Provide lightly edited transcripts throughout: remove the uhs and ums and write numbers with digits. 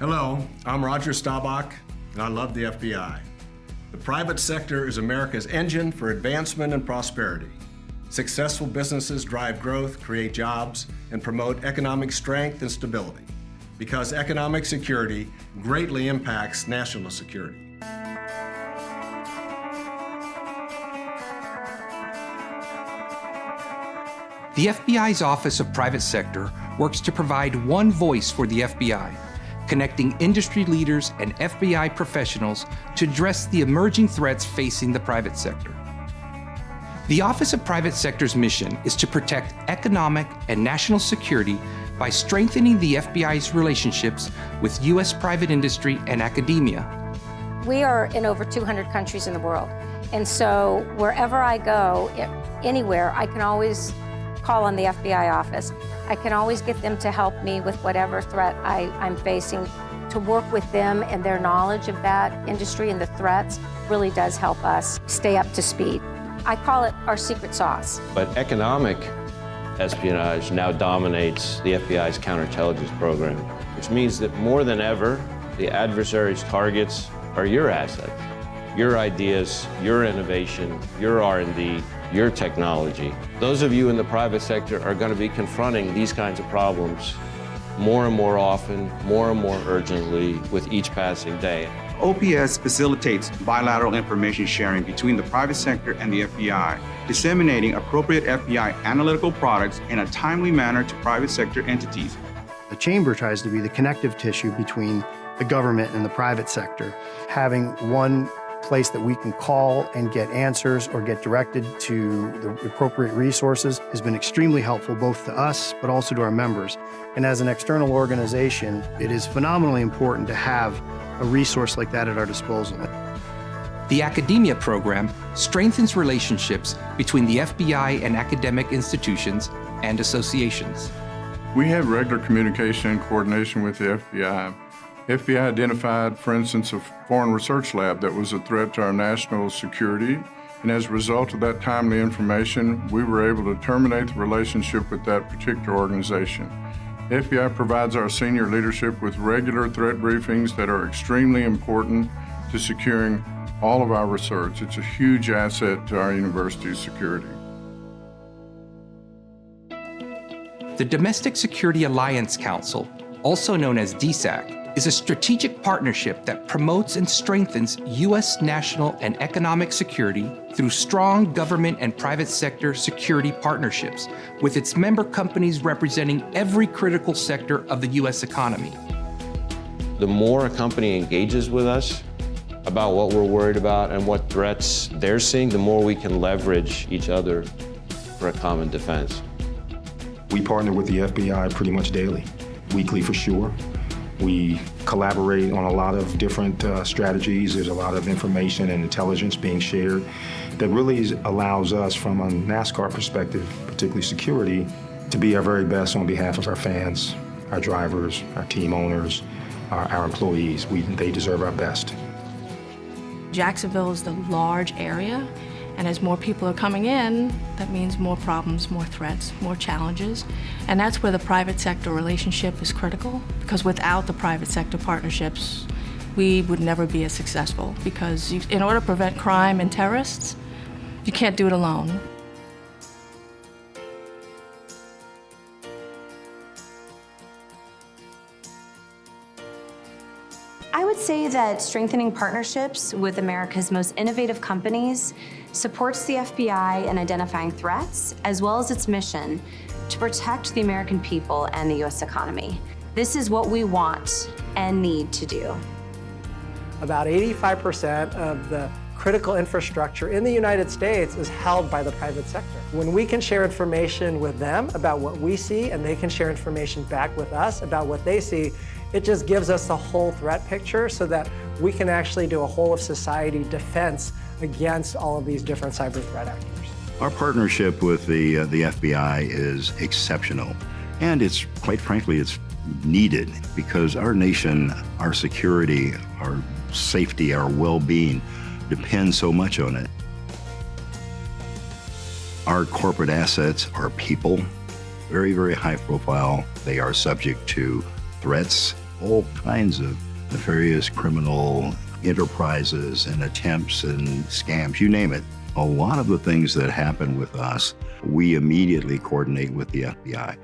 Hello, I'm Roger Staubach, and I love the FBI. The private sector is America's engine for advancement and prosperity. Successful businesses drive growth, create jobs, and promote economic strength and stability, because economic security greatly impacts national security. The FBI's Office of Private Sector works to provide one voice for the FBI, connecting industry leaders and FBI professionals to address the emerging threats facing the private sector. The Office of Private Sector's mission is to protect economic and national security by strengthening the FBI's relationships with U.S. private industry and academia. We are in over 200 countries in the world, and so wherever I go, anywhere, I can always call on the FBI office. I can always get them to help me with whatever threat I'm facing. To work with them and their knowledge of that industry and the threats really does help us stay up to speed. I call it our secret sauce. But economic espionage now dominates the FBI's counterintelligence program, which means that more than ever, the adversary's targets are your assets, your ideas, your innovation, your R&D, your technology. Those of you in the private sector are going to be confronting these kinds of problems more and more often, more and more urgently with each passing day. OPS facilitates bilateral information sharing between the private sector and the FBI, disseminating appropriate FBI analytical products in a timely manner to private sector entities. The Chamber tries to be the connective tissue between the government and the private sector. Having one place that we can call and get answers or get directed to the appropriate resources has been extremely helpful both to us but also to our members. And as an external organization, it is phenomenally important to have a resource like that at our disposal. The academia program strengthens relationships between the FBI and academic institutions and associations. We have regular communication and coordination with the FBI. FBI identified, for instance, a foreign research lab that was a threat to our national security, and as a result of that timely information, we were able to terminate the relationship with that particular organization. The FBI provides our senior leadership with regular threat briefings that are extremely important to securing all of our research. It's a huge asset to our university's security. The Domestic Security Alliance Council, also known as DSAC, is a strategic partnership that promotes and strengthens U.S. national and economic security through strong government and private sector security partnerships, with its member companies representing every critical sector of the U.S. economy. The more a company engages with us about what we're worried about and what threats they're seeing, the more we can leverage each other for a common defense. We partner with the FBI pretty much daily, weekly for sure. We collaborate on a lot of different strategies. There's a lot of information and intelligence being shared that really allows us, from a NASCAR perspective, particularly security, to be our very best on behalf of our fans, our drivers, our team owners, our employees. They deserve our best. Jacksonville is the large area, and as more people are coming in, that means more problems, more threats, more challenges. And that's where the private sector relationship is critical, because without the private sector partnerships, we would never be as successful, because in order to prevent crime and terrorists, you can't do it alone. I would say that strengthening partnerships with America's most innovative companies supports the FBI in identifying threats, as well as its mission to protect the American people and the U.S. economy. This is what we want and need to do. About 85% of the critical infrastructure in the United States is held by the private sector. When we can share information with them about what we see, and they can share information back with us about what they see, it just gives us the whole threat picture so that we can actually do a whole of society defense against all of these different cyber threat actors. Our partnership with the FBI is exceptional, and it's, quite frankly, it's needed because our nation, our security, our safety, our well-being depends so much on it. Our corporate assets are people, very, very high profile. They are subject to threats all kinds of nefarious criminal enterprises and attempts and scams, you name it. A lot of the things that happen with us, we immediately coordinate with the FBI.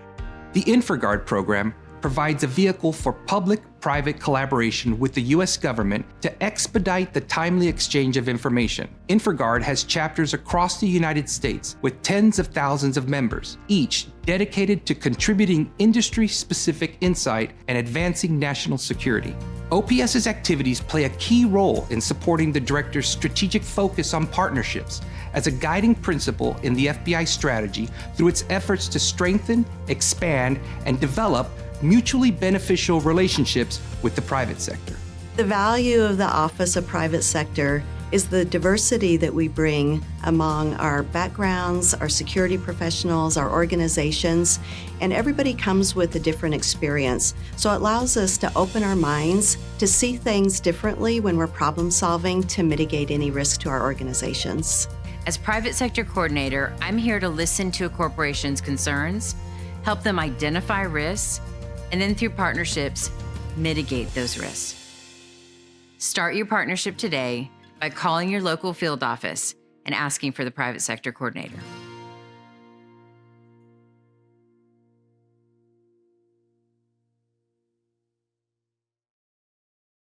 The InfraGard program provides a vehicle for public-private collaboration with the U.S. government to expedite the timely exchange of information. InfraGard has chapters across the United States with tens of thousands of members, each dedicated to contributing industry-specific insight and advancing national security. OPS's activities play a key role in supporting the Director's strategic focus on partnerships as a guiding principle in the FBI strategy through its efforts to strengthen, expand, and develop mutually beneficial relationships with the private sector. The value of the Office of Private Sector is the diversity that we bring among our backgrounds, our security professionals, our organizations, and everybody comes with a different experience. So it allows us to open our minds to see things differently when we're problem solving to mitigate any risk to our organizations. As Private Sector Coordinator, I'm here to listen to a corporation's concerns, help them identify risks, and then through partnerships, mitigate those risks. Start your partnership today by calling your local field office and asking for the Private Sector Coordinator.